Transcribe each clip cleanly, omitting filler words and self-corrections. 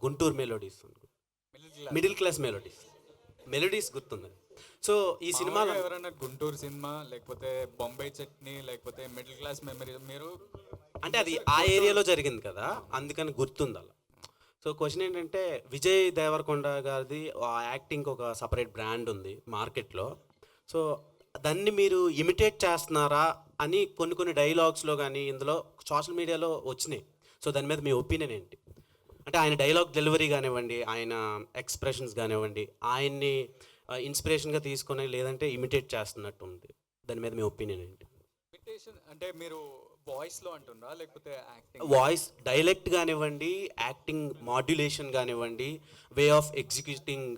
Guntur melodies, middle class melodies, melodies గుర్తుంది. So ఈ సినిమాలో ఎవరైనా గుంటూరు సినిమా లేకపోతే బొంబాయి చట్నీ లేకపోతే మిడిల్ క్లాస్ మెమరీ మీరు అంటే అది ఆ ఏరియాలో జరిగింది కదా, అందుకని గుర్తుంది అలా. సో క్వశ్చన్ ఏంటంటే, విజయ్ దేవరకొండ గారిది ఆ యాక్టింగ్కి ఒక సపరేట్ బ్రాండ్ ఉంది మార్కెట్లో. సో దాన్ని మీరు ఇమిటేట్ చేస్తున్నారా అని కొన్ని కొన్ని డైలాగ్స్లో కానీ ఇందులో సోషల్ మీడియాలో వచ్చినాయి. సో దాని మీద మీ ఒపీనియన్ ఏంటి? అంటే ఆయన డైలాగ్ డెలివరీ కానివ్వండి, ఆయన ఎక్స్ప్రెషన్స్ కానివ్వండి, ఆయన్ని ఇన్స్పిరేషన్గా తీసుకొని లేదంటే ఇమిటేట్ చేస్తున్నట్టు ఉంది. దాని మీద మీ ఒపీనియన్ ఏంటి? ఇమిటేషన్ అంటే మీరు వాయిస్లో అంటున్నా లేకపోతే యాక్టింగ్? వాయిస్ డైలెక్ట్ కానివ్వండి, యాక్టింగ్ మాడ్యులేషన్ కానివ్వండి, వే ఆఫ్ ఎగ్జిక్యూటింగ్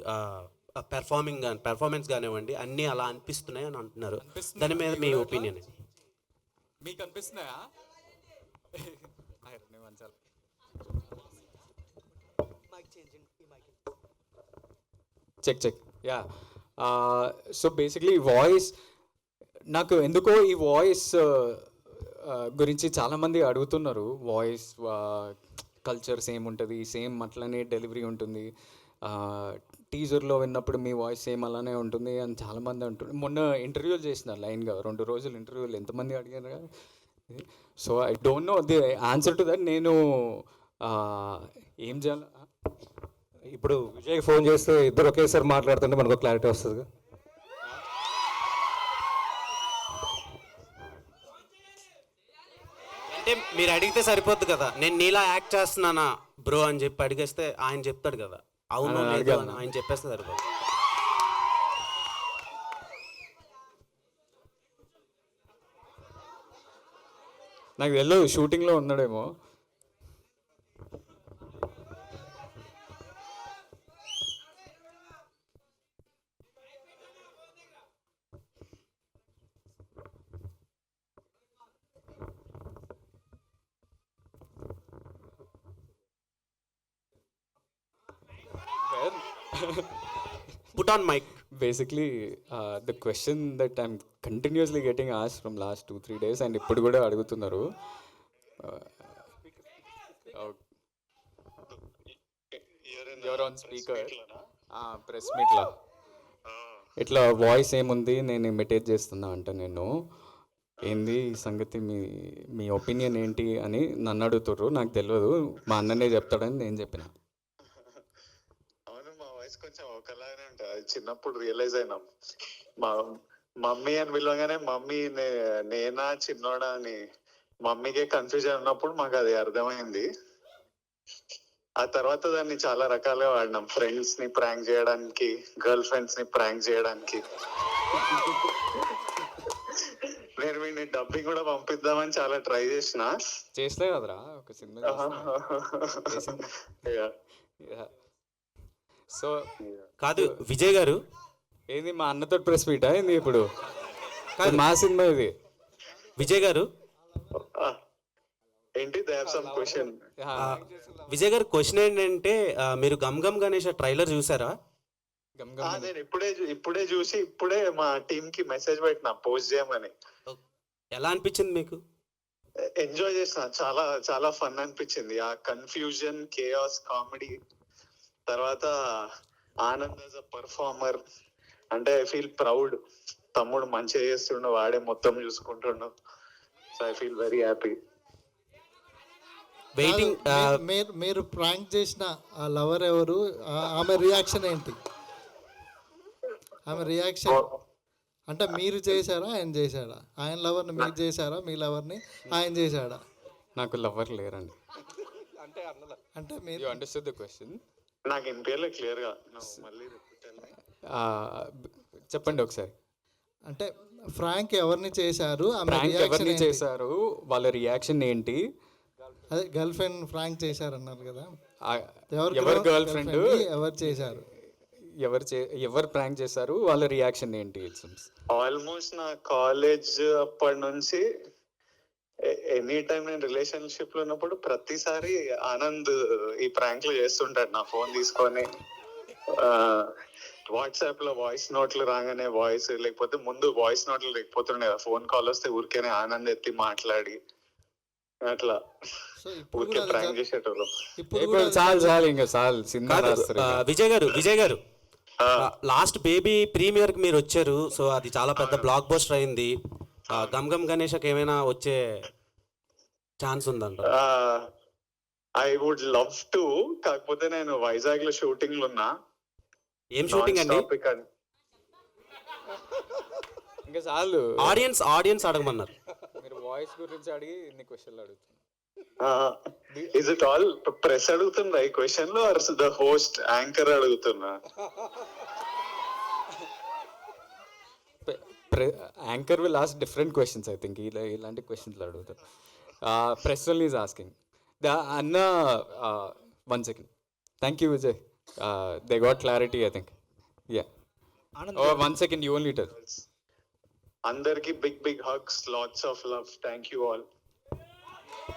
పెర్ఫార్మెన్స్ కానివ్వండి, అన్నీ అలా అనిపిస్తున్నాయి అని అంటున్నారు. దాని మీద మీ ఒపీనియన్? మీకు అనిపిస్తున్నాయా? చెక్ యా. సో బేసిక్లీ వాయిస్, నాకు ఎందుకో ఈ వాయిస్ గురించి చాలామంది అడుగుతున్నారు. వాయిస్ కల్చర్ సేమ్ ఉంటుంది, సేమ్ అట్లనే డెలివరీ ఉంటుంది, టీజర్లో విన్నప్పుడు మీ వాయిస్ సేమ్ అలానే ఉంటుంది అని చాలామంది అంటున్నారు. మొన్న ఇంటర్వ్యూలు చేసిన లైన్గా 2 రోజులు ఇంటర్వ్యూలు ఎంతమంది అడిగారు కదా. So I don't know the answer to that. నేను ఏం చేయాలి ఇప్పుడు విజయ్ ఫోన్ చేస్తే ఇద్దరు ఒకేసారి మాట్లాడుతుంటే మనకు క్లారిటీ వస్తుంది. అంటే మీరు అడిగితే సరిపోద్ది కదా, నేను నీలా యాక్ట్ చేస్తున్నానా బ్రో అని చెప్పి అడిగేస్తే ఆయన చెప్తాడు కదా, అవును లేదు అని ఆయన చెప్పేస్తే సరిపోదు. నాకు తెలియదు, షూటింగ్లో ఉన్నాడేమో. Put on mic. Basically, the question that I'm continuously getting asked from last 2-3 days and ఇప్పుడు కూడా అడుగుతున్నారు. You're on speaker. ప్రెస్ మీట్లో ఇట్లా వాయిస్ ఏముంది, నేను ఇమిటేట్ చేస్తున్నా అంట. నేను ఏంది ఈ సంగతి, మీ ఒపీనియన్ ఏంటి అని నన్ను అడుగుతుర్రు. నాకు తెలియదు, మా అన్ననే చెప్తాడని నేను చెప్పిన. కొంచెం ఒకలాగానే ఉంటుంది. అది చిన్నప్పుడు రియలైజ్ అయినాం. మా మమ్మీ అని పిలవగానే మమ్మీ నేనా చిన్నోడా అని మమ్మీకే కన్ఫ్యూజన్ ఉన్నప్పుడు మాకు అది అర్థమైంది. ఆ తర్వాత దాన్ని చాలా రకాలుగా వాడినాం. ఫ్రెండ్స్ ని ప్రాంక్ చేయడానికి, గర్ల్ ఫ్రెండ్స్ ని ప్రాంక్ చేయడానికి. నేను వీడిని డబ్బింగ్ కూడా పంపిద్దామని చాలా ట్రై చేస్తే కదరా ఒక సినిమా. సో కాదు విజయ్ గారు, ఏంది మా అన్నతో ప్రెస్ మీటా ఏంది ఇప్పుడు? మా సినిమా ఇది. విజయ్ గారు ఏంటి క్వశ్చన్? విజయ్ గారు క్వశ్చన్ ఏంటంటే, మీరు గమ్ గమ్ గణేష్ ట్రైలర్ చూసారా? నేను ఇప్పుడే చూసి ఇప్పుడే మా టీమ్ కి మెసేజ్ పెట్టినా పోస్ట్ చేయమని. ఎలా అనిపించింది మీకు? ఎంజాయ్ చేసిన, చాలా చాలా ఫన్ అనిపించింది. ఆ కన్ఫ్యూజన్, కేయాస్, కామెడీ, తర్వాత ఆనంద్ యాజ్ అ పర్ఫార్మర్. అంటే ఐ ఫీల్ ప్రౌడ్. తమ్ముడు మంచిగా చేస్తుండు, వాడే మొత్తం చూసుకుంటుండు. So I feel very happy. Waiting. మీరు ప్రాంక్ చేసిన ఆ లవర్ ఎవరు? ఆమె రియాక్షన్ ఏంటి? ఆమె రియాక్షన్ అంటే మీరు చేశారా, ఆయన చేశాడా? ఆయన లవర్ని మీరు చేశారా, మీ లవర్ని ఆయన చేశాడా? నాకు లవర్ లేరండి. అంటే మీరు అండర్స్టాండ్ ద క్వశ్చన్? నాకు ఇంపేర్లే క్లియర్ గా మళ్ళీ చెప్పండి ఒకసారి. అంటే ఫ్రాంక్ ఎవరిని చేశారు, ఎవరిని చేశారు, వాళ్ళ రియాక్షన్ ఏంటి? అదే గర్ల్ ఫ్రెండ్ ఫ్రాంక్ చేశారన్నారు కదా, ఎవరు గర్ల్ ఫ్రెండ్, ఎవరు చేశారు, ఎవరు ప్రాంక్ చేశారు, వాళ్ళ రియాక్షన్ ఏంటి? ఆల్మోస్ట్ నా కాలేజ్ అప్పటి నుంచి ఎనీ టైం నేను రిలేషన్షిప్ లో ఉన్నప్పుడు ప్రతిసారి ఆనంద్ ఈ ప్రాంక్లు చేస్తుంటాడు. నా ఫోన్ తీసుకొని వాట్సాప్ లో వాయిస్ నోట్లు రాగానే వాయిస్, లేకపోతే ముందు వాయిస్ నోట్లు లేకపోతుండే, ఫోన్ కాల్ వస్తే ఊరికేనే ఆనంద్ ఎత్తి మాట్లాడి అట్లా సో ఇప్పుడు ఊరికే కూడా అది ప్రాంక్ చేసేటోళ్ళం. ఇప్పుడు ఇప్పుడు కూడా అది చాలు ఇంకా చాలు సినిమా కాదు రాస్తారు ఇంకా. విజయ్ గారు లాస్ట్ బేబీ ప్రీమియర్కి మీరు వచ్చారు. సో అది చాలా పెద్ద బ్లాక్ బస్టర్ అయింది. గమ్ గమ్ గణేష్కి ఏమైనా వచ్చే ఛాన్స్ ఉందంట? ఐ వుడ్ లవ్ టు, కాకపోతే నేను వైజాగ్ లో షూటింగ్ లో ఉన్నా. ఏం షూటింగ్ అండి? ఇంకా చాలు, ఆడియన్స్ అడగమన్నారు. మీరు వాయిస్ గురించి అడిగి ఇన్ని క్వశ్చన్లు అడుగుతున్నారు. ఇస్ ఇట్ ఆల్ ప్రెస్ అడుగుతుందా ఈ క్వశ్చన్ లో, ఆర్ ద హోస్ట్ యాంకర్ అడుగుతున్నా? Anchor will ask different questions I think. ఇలాంటి క్వశ్చన్లు అడుగుతారు. ప్రెస్ ఓన్లీ ఈజ్ ఆస్కింగ్ అన్న. 1 second. Thank you Vijay. They got clarity I think. Yeah, 1 second, you only tell. అందరికి big hugs, lots of love. Thank you all.